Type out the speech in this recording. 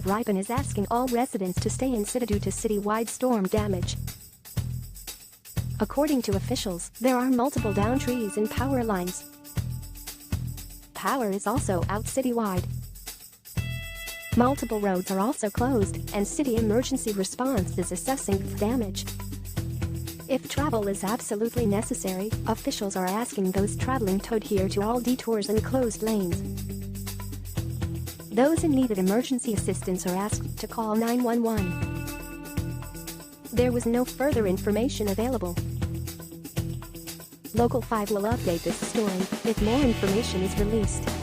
of Ripon is asking all residents to stay in city due to citywide storm damage. According to officials, there are multiple downed trees and power lines. Power is also out citywide. Multiple roads are also closed, and city emergency response is assessing the damage. If travel is absolutely necessary, officials are asking those traveling to adhere to all detours and closed lanes. Those in need of emergency assistance are asked to call 911. There was no further information available. Local 5 will update this story if more information is released.